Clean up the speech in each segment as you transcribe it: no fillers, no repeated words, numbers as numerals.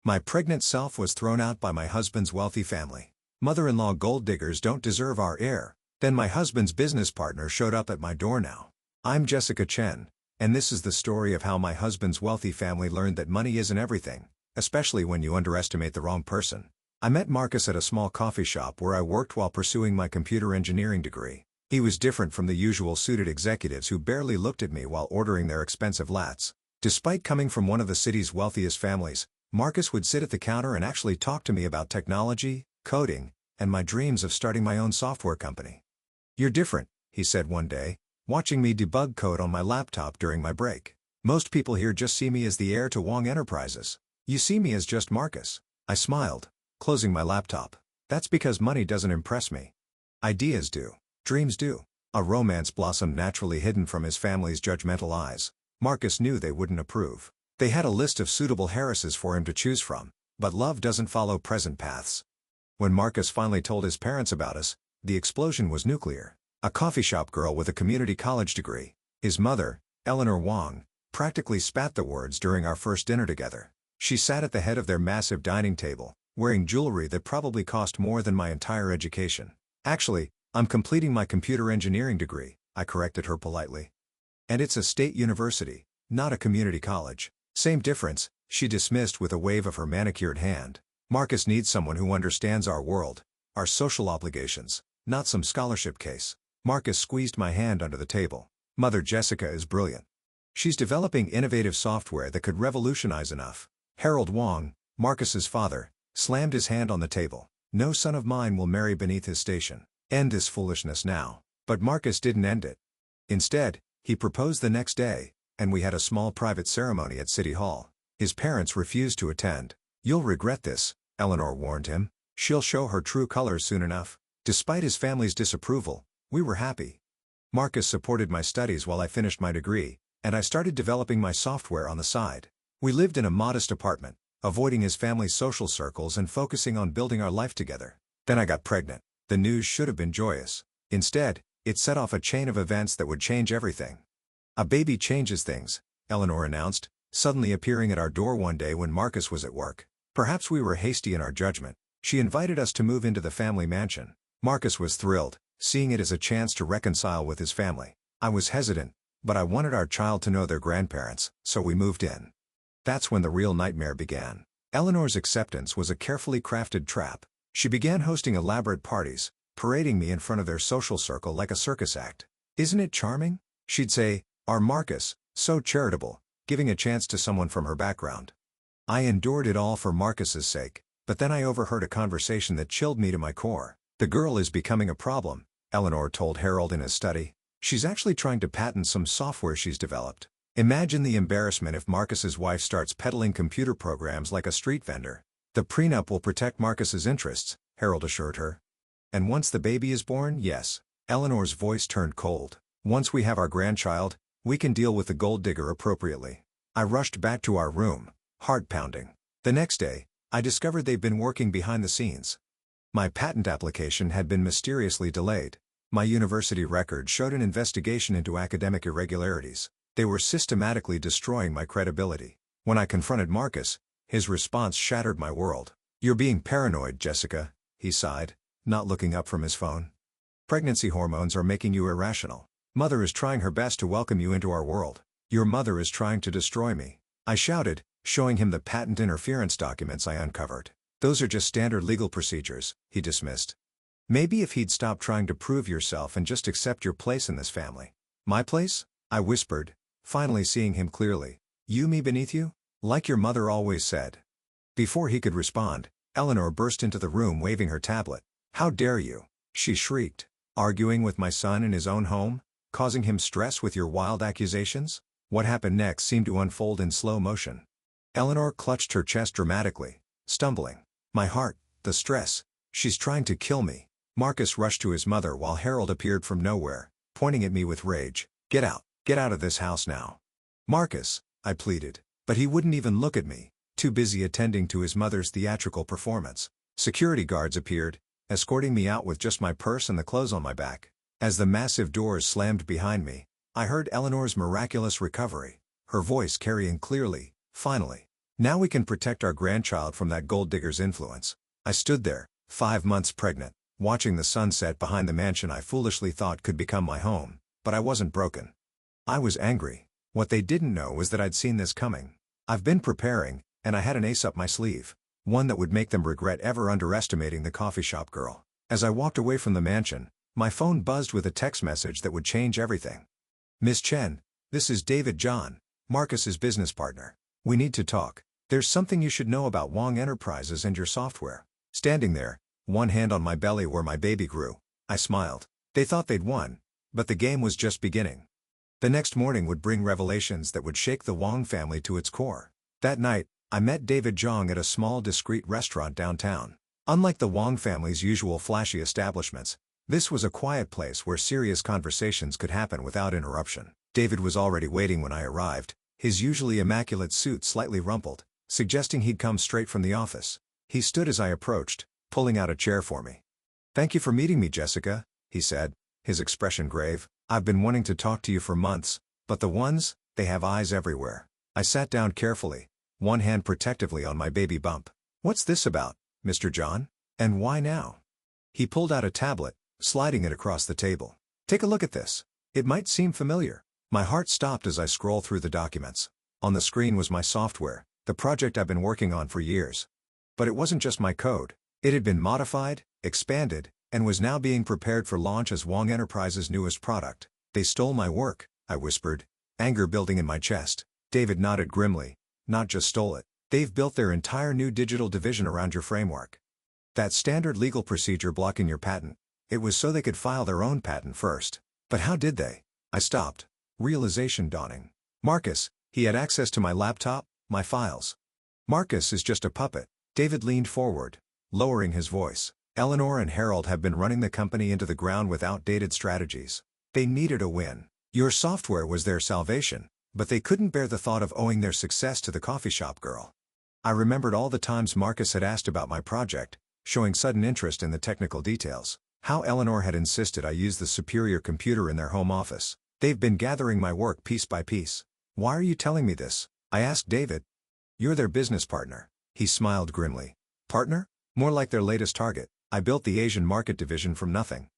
My pregnant self was thrown out by my husband's wealthy family. Mother-in-law gold diggers don't deserve our heir. Then my husband's business partner showed up at my door now. I'm Jessica Chen, and this is the story of how my husband's wealthy family learned that money isn't everything, especially when you underestimate the wrong person. I met Marcus at a small coffee shop where I worked while pursuing my computer engineering degree. He was different from the usual suited executives who barely looked at me while ordering their expensive lattes. Despite coming from one of the city's wealthiest families, Marcus would sit at the counter and actually talk to me about technology, coding, and my dreams of starting my own software company. "You're different," he said one day, watching me debug code on my laptop during my break. "Most people here just see me as the heir to Wong Enterprises. You see me as just Marcus." I smiled, closing my laptop. "That's because money doesn't impress me. Ideas do. Dreams do." A romance blossomed naturally hidden from his family's judgmental eyes. Marcus knew they wouldn't approve. They had a list of suitable heiresses for him to choose from, but love doesn't follow present paths. When Marcus finally told his parents about us, the explosion was nuclear. A coffee shop girl with a community college degree, his mother, Eleanor Wong, practically spat the words during our first dinner together. She sat at the head of their massive dining table, wearing jewelry that probably cost more than my entire education. "Actually, I'm completing my computer engineering degree," I corrected her politely. "And it's a state university, not a community college." "Same difference," she dismissed with a wave of her manicured hand. "Marcus needs someone who understands our world, our social obligations, not some scholarship case." Marcus squeezed my hand under the table. "Mother Jessica is brilliant. She's developing innovative software that could revolutionize enough." Harold Wong, Marcus's father, slammed his hand on the table. "No son of mine will marry beneath his station. End this foolishness now." But Marcus didn't end it. Instead, he proposed the next day, and we had a small private ceremony at City Hall. His parents refused to attend. "You'll regret this," Eleanor warned him. "She'll show her true colors soon enough." Despite his family's disapproval, we were happy. Marcus supported my studies while I finished my degree, and I started developing my software on the side. We lived in a modest apartment, avoiding his family's social circles and focusing on building our life together. Then I got pregnant. The news should have been joyous. Instead, it set off a chain of events that would change everything. "A baby changes things," Eleanor announced, suddenly appearing at our door one day when Marcus was at work. Perhaps we were hasty in our judgment. She invited us to move into the family mansion. Marcus was thrilled, seeing it as a chance to reconcile with his family. I was hesitant, but I wanted our child to know their grandparents, so we moved in. That's when the real nightmare began. Eleanor's acceptance was a carefully crafted trap. She began hosting elaborate parties, parading me in front of their social circle like a circus act. "Isn't it charming?" she'd say. "Our Marcus, so charitable," giving a chance to someone from her background. I endured it all for Marcus's sake, but then I overheard a conversation that chilled me to my core. "The girl is becoming a problem," Eleanor told Harold in his study. "She's actually trying to patent some software she's developed." Imagine the embarrassment if Marcus's wife starts peddling computer programs like a street vendor. "The prenup will protect Marcus's interests," Harold assured her. "And once the baby is born, yes." Eleanor's voice turned cold. "Once we have our grandchild, we can deal with the gold digger appropriately." I rushed back to our room, heart pounding. The next day, I discovered they'd been working behind the scenes. My patent application had been mysteriously delayed. My university record showed an investigation into academic irregularities. They were systematically destroying my credibility. When I confronted Marcus, his response shattered my world. "You're being paranoid, Jessica," he sighed, not looking up from his phone. "Pregnancy hormones are making you irrational. Mother is trying her best to welcome you into our world. Your mother is trying to destroy me." I shouted, showing him the patent interference documents I uncovered. "Those are just standard legal procedures," he dismissed. "Maybe if he'd stop trying to prove yourself and just accept your place in this family." "My place?" I whispered, finally seeing him clearly. "You me beneath you? Like your mother always said." Before he could respond, Eleanor burst into the room waving her tablet. "How dare you?" she shrieked. "Arguing with my son in his own home? Causing him stress with your wild accusations?" What happened next seemed to unfold in slow motion. Eleanor clutched her chest dramatically, stumbling. "My heart, the stress. She's trying to kill me." Marcus rushed to his mother while Harold appeared from nowhere, pointing at me with rage. Get out of this house now." "Marcus," I pleaded, but he wouldn't even look at me, too busy attending to his mother's theatrical performance. Security guards appeared, escorting me out with just my purse and the clothes on my back. As the massive doors slammed behind me, I heard Eleanor's miraculous recovery, her voice carrying clearly, "Finally. Now we can protect our grandchild from that gold digger's influence. I stood there, 5 months pregnant, watching the sunset behind the mansion I foolishly thought could become my home, but I wasn't broken. I was angry. What they didn't know was that I'd seen this coming. I've been preparing, and I had an ace up my sleeve. One that would make them regret ever underestimating the coffee shop girl. As I walked away from the mansion, my phone buzzed with a text message that would change everything. Miss Chen, this is David John, Marcus's business partner. We need to talk. There's something you should know about Wong Enterprises and your software. Standing there, one hand on my belly where my baby grew, I smiled. They thought they'd won, but the game was just beginning. The next morning would bring revelations that would shake the Wong family to its core. That night, I met David Zhang at a small discreet restaurant downtown. Unlike the Wong family's usual flashy establishments, this was a quiet place where serious conversations could happen without interruption. David was already waiting when I arrived, his usually immaculate suit slightly rumpled, suggesting he'd come straight from the office. He stood as I approached, pulling out a chair for me. "Thank you for meeting me, Jessica," he said, his expression grave. "I've been wanting to talk to you for months, but the ones, they have eyes everywhere." I sat down carefully, one hand protectively on my baby bump. "What's this about, Mr. John? And why now?" He pulled out a tablet, sliding it across the table. "Take a look at this. It might seem familiar." My heart stopped as I scrolled through the documents. On the screen was my software, the project I've been working on for years. But it wasn't just my code. It had been modified, expanded, and was now being prepared for launch as Wong Enterprises' newest product. "They stole my work," I whispered, anger building in my chest. David nodded grimly. "Not just stole it. They've built their entire new digital division around your framework. That standard legal procedure blocking your patent. It was so they could file their own patent first. But how did they?" I stopped, realization dawning. "Marcus, he had access to my laptop, my files." "Marcus is just a puppet." David leaned forward, lowering his voice. "Eleanor and Harold have been running the company into the ground with outdated strategies. They needed a win. Your software was their salvation, but they couldn't bear the thought of owing their success to the coffee shop girl." I remembered all the times Marcus had asked about my project, showing sudden interest in the technical details. How Eleanor had insisted I use the superior computer in their home office. "They've been gathering my work piece by piece." "Why are you telling me this?" I asked David. "You're their business partner." He smiled grimly. "Partner? More like their latest target. I built the Asian market division from nothing.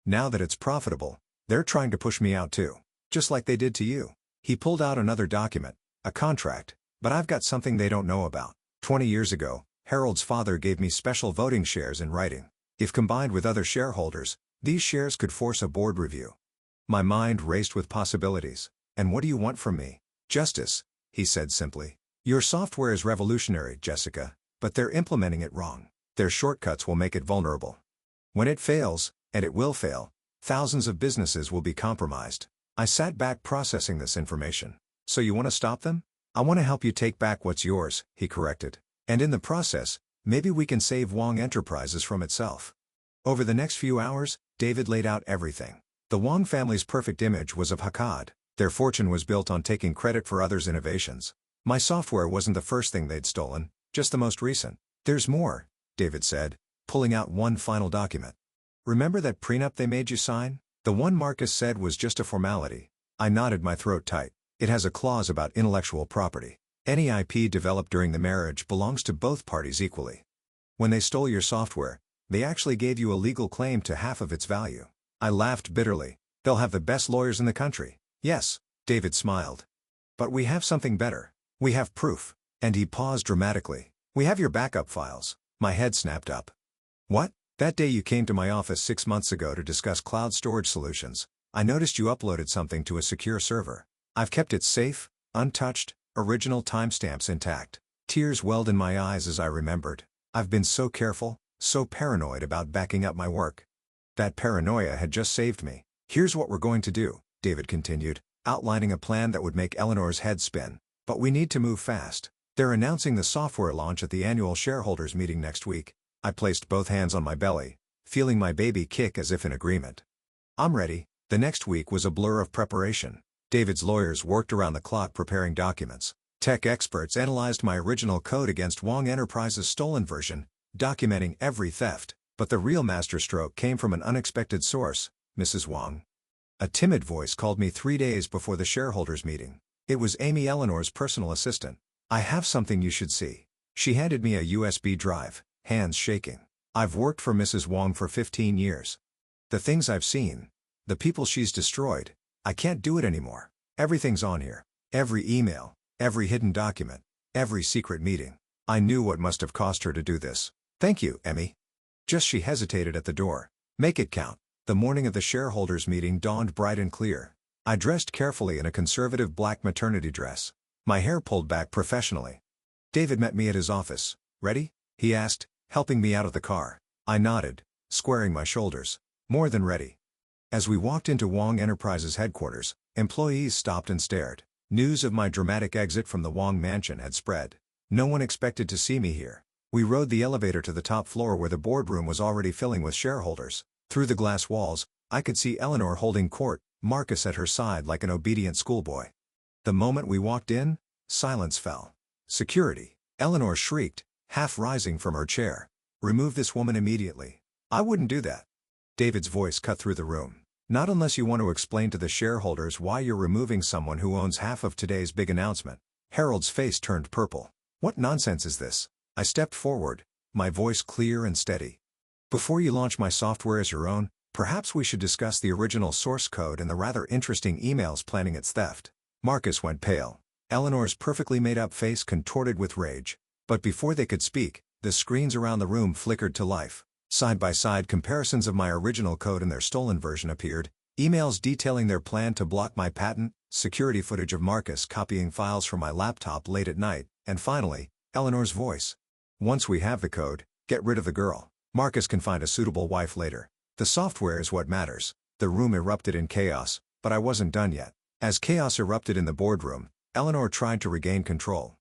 Now that it's profitable, they're trying to push me out too. Just like they did to you." He pulled out another document, a contract, "But I've got something they don't know about. 20 years ago, Harold's father gave me special voting shares in writing. If combined with other shareholders, these shares could force a board review." My mind raced with possibilities. "And what do you want from me?" "Justice," he said simply. "Your software is revolutionary, Jessica, but they're implementing it wrong. Their shortcuts will make it vulnerable. When it fails, and it will fail, thousands of businesses will be compromised." I sat back processing this information. "So you want to stop them?" "I want to help you take back what's yours," he corrected. "And in the process, maybe we can save Wong Enterprises from itself." Over the next few hours, David laid out everything. The Wong family's perfect image was of Hakad. Their fortune was built on taking credit for others' innovations. My software wasn't the first thing they'd stolen, just the most recent. "There's more," David said, pulling out one final document. "Remember that prenup they made you sign? The one Marcus said was just a formality." I nodded, my throat tight. "It has a clause about intellectual property. Any IP developed during the marriage belongs to both parties equally. When they stole your software, they actually gave you a legal claim to half of its value." I laughed bitterly. "They'll have the best lawyers in the country." "Yes," David smiled. "But we have something better. We have proof." And he paused dramatically. "We have your backup files." My head snapped up. "What?" "That day you came to my office 6 months ago to discuss cloud storage solutions, I noticed you uploaded something to a secure server. I've kept it safe, untouched, original timestamps intact." Tears welled in my eyes as I remembered. I've been so careful, so paranoid about backing up my work. That paranoia had just saved me. "Here's what we're going to do," David continued, outlining a plan that would make Eleanor's head spin. "But we need to move fast. They're announcing the software launch at the annual shareholders meeting next week." I placed both hands on my belly, feeling my baby kick as if in agreement. "I'm ready." The next week was a blur of preparation. David's lawyers worked around the clock preparing documents. Tech experts analyzed my original code against Wong Enterprises' stolen version, documenting every theft. But the real masterstroke came from an unexpected source, Mrs. Wong. A timid voice called me 3 days before the shareholders meeting. It was Amy, Eleanor's personal assistant. I have something you should see. She handed me a USB drive, hands shaking. I've worked for Mrs. Wong for 15 years. The things I've seen. The people she's destroyed. I can't do it anymore. Everything's on here. Every email. Every hidden document. Every secret meeting. I knew what must have cost her to do this. Thank you, Emmy. Just she hesitated at the door. Make it count. The morning of the shareholders meeting dawned bright and clear. I dressed carefully in a conservative black maternity dress. My hair pulled back professionally. David met me at his office. Ready? He asked, helping me out of the car. I nodded, squaring my shoulders. More than ready. As we walked into Wong Enterprises headquarters, employees stopped and stared. News of my dramatic exit from the Wong mansion had spread. No one expected to see me here. We rode the elevator to the top floor where the boardroom was already filling with shareholders. Through the glass walls, I could see Eleanor holding court, Marcus at her side like an obedient schoolboy. The moment we walked in, silence fell. Security. Eleanor shrieked, half rising from her chair. Remove this woman immediately. I wouldn't do that. David's voice cut through the room. Not unless you want to explain to the shareholders why you're removing someone who owns half of today's big announcement. Harold's face turned purple. What nonsense is this? I stepped forward, my voice clear and steady. Before you launch my software as your own, perhaps we should discuss the original source code and the rather interesting emails planning its theft. Marcus went pale. Eleanor's perfectly made-up face contorted with rage. But before they could speak, the screens around the room flickered to life. Side-by-side comparisons of my original code and their stolen version appeared, emails detailing their plan to block my patent, security footage of Marcus copying files from my laptop late at night, and finally, Eleanor's voice. Once we have the code, get rid of the girl. Marcus can find a suitable wife later. The software is what matters. The room erupted in chaos, but I wasn't done yet. As chaos erupted in the boardroom, Eleanor tried to regain control.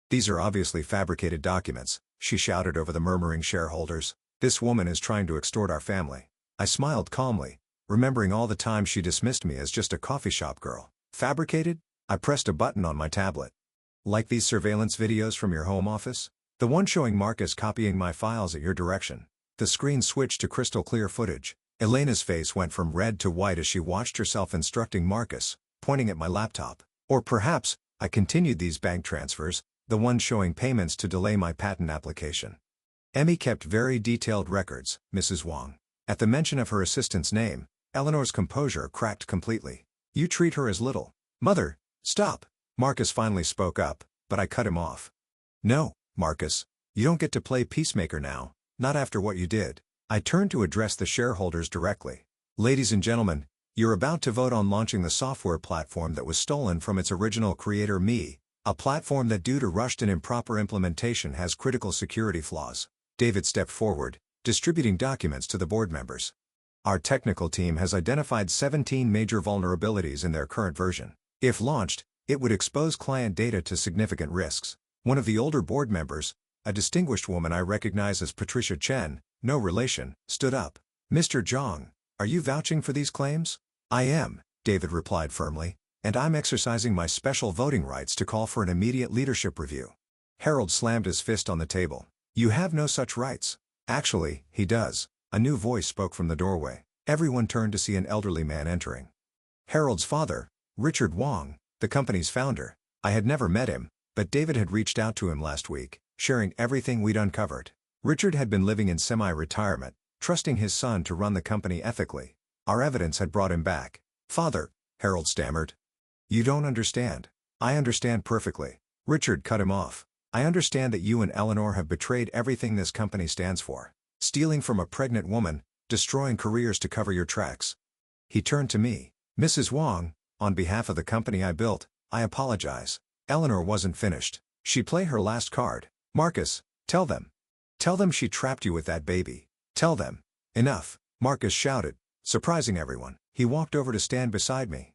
These are obviously fabricated documents, she shouted over the murmuring shareholders. This woman is trying to extort our family. I smiled calmly, remembering all the time she dismissed me as just a coffee shop girl. Fabricated? I pressed a button on my tablet. Like these surveillance videos from your home office? The one showing Marcus copying my files at your direction. The screen switched to crystal clear footage. Elena's face went from red to white as she watched herself instructing Marcus, pointing at my laptop. Or perhaps, I continued these bank transfers, the one showing payments to delay my patent application. Emmy kept very detailed records, Mrs. Wong. At the mention of her assistant's name, Eleanor's composure cracked completely. You treat her as little. Mother, stop. Marcus finally spoke up, but I cut him off. No, Marcus. You don't get to play peacemaker now, not after what you did. I turned to address the shareholders directly. Ladies and gentlemen, you're about to vote on launching the software platform that was stolen from its original creator, me, a platform that due to rushed and improper implementation has critical security flaws. David stepped forward, distributing documents to the board members. Our technical team has identified 17 major vulnerabilities in their current version. If launched, it would expose client data to significant risks. One of the older board members, a distinguished woman I recognize as Patricia Chen, no relation, stood up. Mr. Zhang, are you vouching for these claims? I am, David replied firmly, and I'm exercising my special voting rights to call for an immediate leadership review. Harold slammed his fist on the table. You have no such rights. Actually, he does. A new voice spoke from the doorway. Everyone turned to see an elderly man entering. Harold's father, Richard Wong, the company's founder. I had never met him, but David had reached out to him last week, sharing everything we'd uncovered. Richard had been living in semi-retirement, trusting his son to run the company ethically. Our evidence had brought him back. Father, Harold stammered. You don't understand. I understand perfectly. Richard cut him off. I understand that you and Eleanor have betrayed everything this company stands for. Stealing from a pregnant woman, destroying careers to cover your tracks. He turned to me. Mrs. Wong, on behalf of the company I built, I apologize. Eleanor wasn't finished. She'd play her last card. Marcus, tell them. Tell them she trapped you with that baby. Tell them. Enough, Marcus shouted, surprising everyone. He walked over to stand beside me.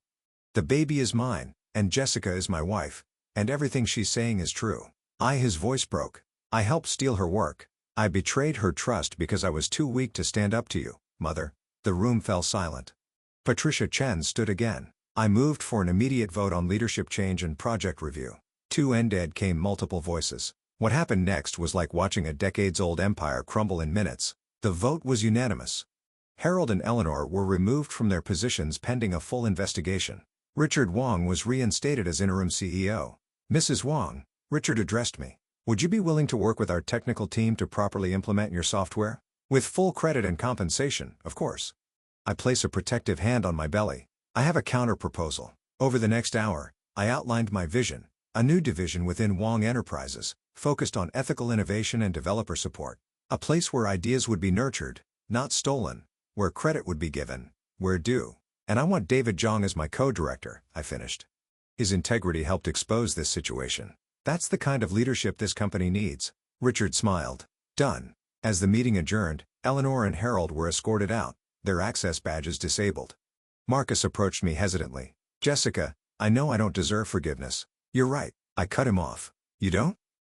The baby is mine, and Jessica is my wife, and everything she's saying is true. His voice broke. I helped steal her work. I betrayed her trust because I was too weak to stand up to you, Mother. The room fell silent. Patricia Chen stood again. I moved for an immediate vote on leadership change and project review. To end dead came multiple voices. What happened next was like watching a decades-old empire crumble in minutes. The vote was unanimous. Harold and Eleanor were removed from their positions pending a full investigation. Richard Wong was reinstated as interim CEO. Mrs. Wong, Richard addressed me. Would you be willing to work with our technical team to properly implement your software? With full credit and compensation, of course. I place a protective hand on my belly. I have a counter-proposal. Over the next hour, I outlined my vision, a new division within Wong Enterprises, focused on ethical innovation and developer support. A place where ideas would be nurtured, not stolen, where credit would be given, where due. And I want David Zhang as my co-director, I finished. His integrity helped expose this situation. That's the kind of leadership this company needs. Richard smiled. Done. As the meeting adjourned, Eleanor and Harold were escorted out, their access badges disabled. Marcus approached me hesitantly. Jessica, I know I don't deserve forgiveness. You're right, I cut him off. You don't?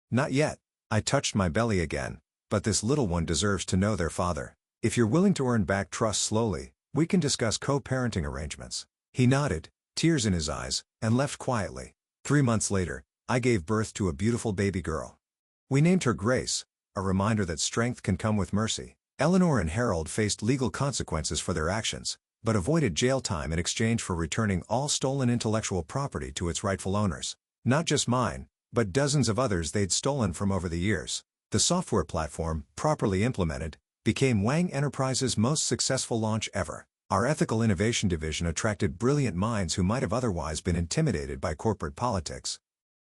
Not yet. I touched my belly again. But this little one deserves to know their father. If you're willing to earn back trust slowly, we can discuss co-parenting arrangements. He nodded, tears in his eyes, and left quietly. 3 months later, I gave birth to a beautiful baby girl. We named her Grace, a reminder that strength can come with mercy. Eleanor and Harold faced legal consequences for their actions, but avoided jail time in exchange for returning all stolen intellectual property to its rightful owners. Not just mine, but dozens of others they'd stolen from over the years. The software platform, properly implemented, became Wang Enterprises' most successful launch ever. Our ethical innovation division attracted brilliant minds who might have otherwise been intimidated by corporate politics.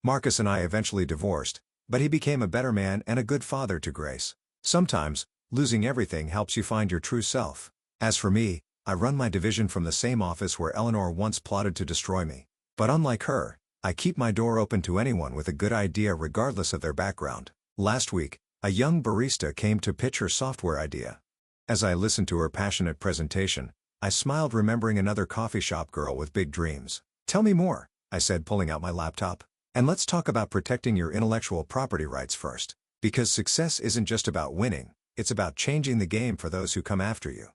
Marcus and I eventually divorced, but he became a better man and a good father to Grace. Sometimes, losing everything helps you find your true self. As for me, I run my division from the same office where Eleanor once plotted to destroy me. But unlike her, I keep my door open to anyone with a good idea regardless of their background. Last week, a young barista came to pitch her software idea. As I listened to her passionate presentation, I smiled remembering another coffee shop girl with big dreams. Tell me more, I said, pulling out my laptop. And let's talk about protecting your intellectual property rights first. Because success isn't just about winning, it's about changing the game for those who come after you.